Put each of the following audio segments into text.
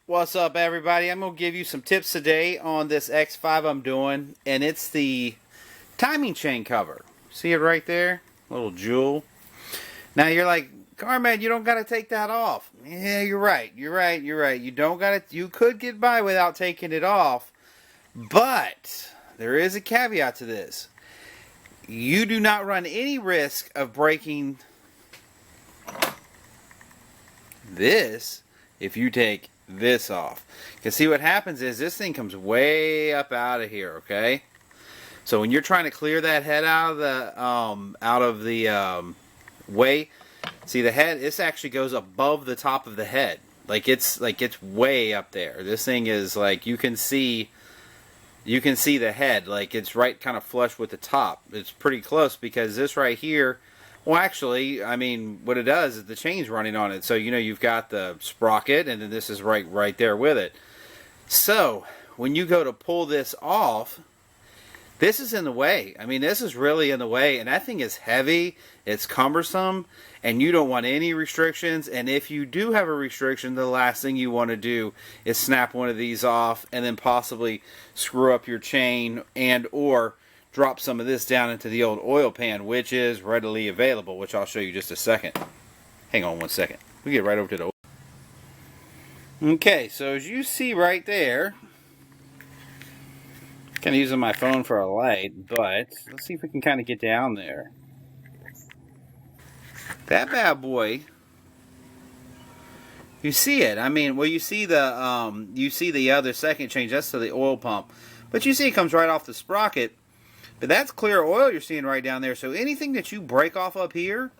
What's up, everybody? I'm going to give you some tips today on this X5 I'm doing, and it's the timing chain cover. See it right there? Little jewel. Now you're like, Carman, you don't got to take that off. Yeah, you're right. You don't got to. You could get by without taking it off, but there is a caveat to this. You do not run any risk of breaking this if you take this off. Because see, what happens is this thing comes way up out of here, okay? So when you're trying to clear that head out of the way, see the head, this actually goes above the top of the head. Like it's way up there. This thing is like, you can see the head, like it's right kind of flush with the top. It's pretty close because this right here, well, actually, I mean, what it does is the chain's running on it. So, you know, you've got the sprocket, and then this is right there with it. So, when you go to pull this off, this is in the way. I mean, this is really in the way, and that thing is heavy, it's cumbersome, and you don't want any restrictions. And if you do have a restriction, the last thing you want to do is snap one of these off and then possibly screw up your chain and or drop some of this down into the old oil pan, which is readily available, which I'll show you just a second. Hang on one second. We get right over to the oil. Okay, so as you see right there, kind of using my phone for a light, but let's see if we can kind of get down there. That bad boy, you see it. I mean, well, you see the other second change. That's to the oil pump, but you see it comes right off the sprocket. But that's clear oil you're seeing right down there. So anything that you break off up here,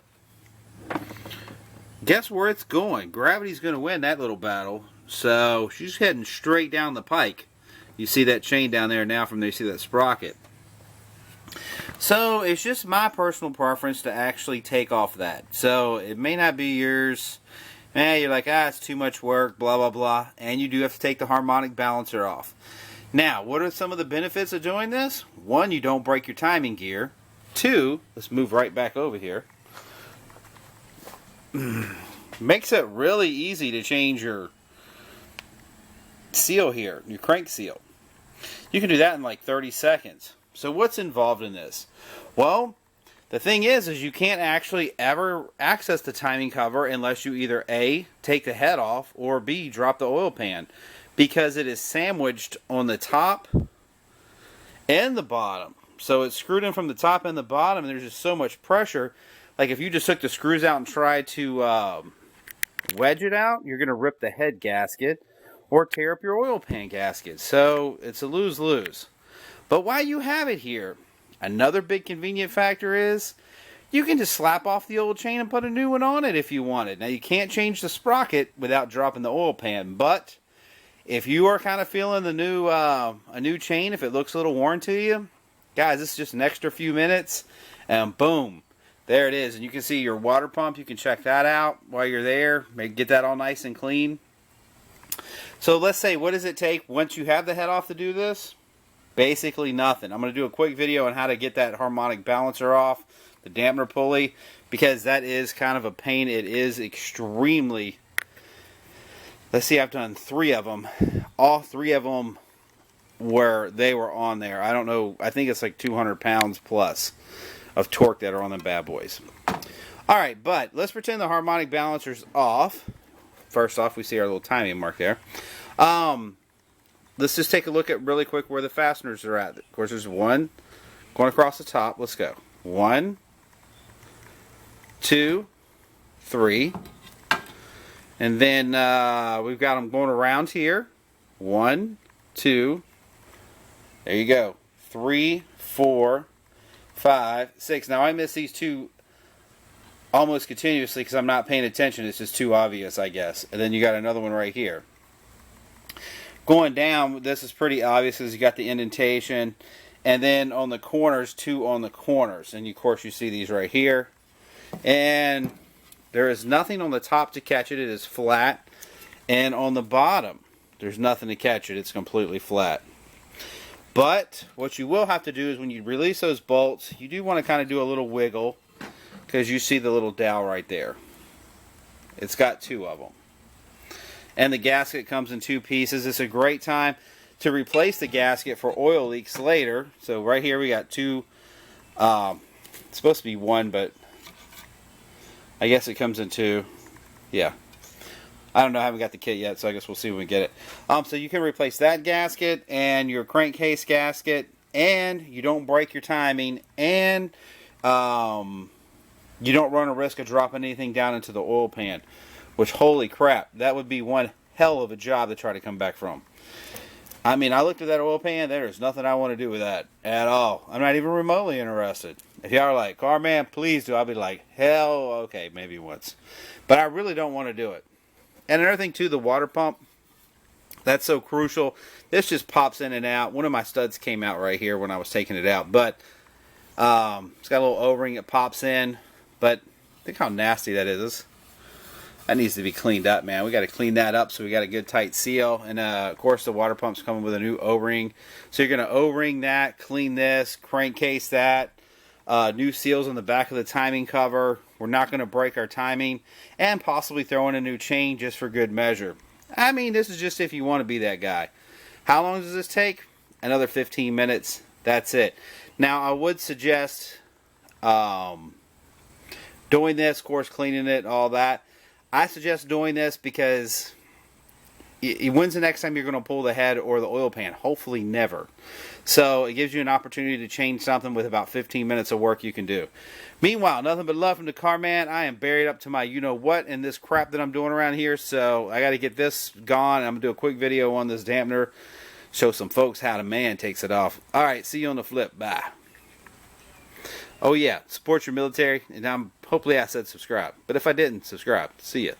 guess where it's going? Gravity's going to win that little battle. So she's heading straight down the pike. You see that chain down there now from there. You see that sprocket. So it's just my personal preference to actually take off that. So it may not be yours. You're like, it's too much work, blah, blah, blah. And you do have to take the harmonic balancer off. Now, what are some of the benefits of doing this? One, you don't break your timing gear. Two, let's move right back over here. Makes it really easy to change your seal here, your crank seal. You can do that in like 30 seconds. So what's involved in this? Well, the thing is you can't actually ever access the timing cover unless you either A, take the head off, or B, drop the oil pan. Because it is sandwiched on the top and the bottom. So it's screwed in from the top and the bottom, and there's just so much pressure. Like if you just took the screws out and tried to wedge it out, you're going to rip the head gasket or tear up your oil pan gasket. So it's a lose-lose. But while you have it here, another big convenient factor is you can just slap off the old chain and put a new one on it if you wanted. Now you can't change the sprocket without dropping the oil pan, but if you are kind of feeling the new a new chain, if it looks a little worn to you, guys, this is just an extra few minutes, and boom, there it is. And you can see your water pump. You can check that out while you're there. Maybe get that all nice and clean. So let's say, what does it take once you have the head off to do this? Basically nothing. I'm going to do a quick video on how to get that harmonic balancer off, the dampener pulley, because that is kind of a pain. It is extremely... Let's see, I've done 3 of them. All 3 of them where they were on there. I don't know. I think it's like 200 pounds plus of torque that are on them bad boys. Alright, but let's pretend the harmonic balancer's off. First off, we see our little timing mark there. Let's just take a look at really quick where the fasteners are at. Of course, there's one going across the top. Let's go. 1, 2, 3. And then we've got them going around here. 1, 2. There you go. 3, 4, 5, 6. Now I miss these 2 almost continuously because I'm not paying attention. It's just too obvious, I guess. And then you got another one right here. Going down, this is pretty obvious because you got the indentation. And then on the corners, 2 on the corners. And of course you see these right here. And there is nothing on the top to catch it. It is flat. And on the bottom, there's nothing to catch it. It's completely flat. But what you will have to do is when you release those bolts, you do want to kind of do a little wiggle because you see the little dowel right there. It's got 2 of them. And the gasket comes in 2 pieces. It's a great time to replace the gasket for oil leaks later. So right here we got 2. It's supposed to be 1, but I guess it comes in 2. Yeah. I don't know, I haven't got the kit yet, so I guess we'll see when we get it. So you can replace that gasket and your crankcase gasket, and you don't break your timing, and you don't run a risk of dropping anything down into the oil pan. Which, holy crap, that would be one hell of a job to try to come back from. I mean, I looked at that oil pan, there's nothing I want to do with that at all. I'm not even remotely interested. If y'all are like, car man, please do, I'll be like, hell, okay, maybe once. But I really don't want to do it. And another thing too, the water pump, that's so crucial. This just pops in and out. One of my studs came out right here when I was taking it out. But it's got a little O-ring that pops in. But think how nasty that is. That needs to be cleaned up, man. We got to clean that up so we got a good tight seal. And of course the water pump's coming with a new O-ring. So you're going to O-ring that, clean this, crankcase that. New seals on the back of the timing cover. We're not going to break our timing, and possibly throw in a new chain just for good measure. I mean, this is just if you want to be that guy. How long does this take? Another 15 minutes. That's it. Now, I would suggest doing this, of course, cleaning it, all that. I suggest doing this because when's the next time you're going to pull the head or the oil pan? Hopefully never. So it gives you an opportunity to change something with about 15 minutes of work you can do. Meanwhile, nothing but love from the car man. I am buried up to my you-know-what in this crap that I'm doing around here. So I got to get this gone. I'm going to do a quick video on this dampener. Show some folks how the man takes it off. Alright, see you on the flip. Bye. Oh yeah, support your military. And hopefully I said subscribe. But if I didn't, subscribe. See ya.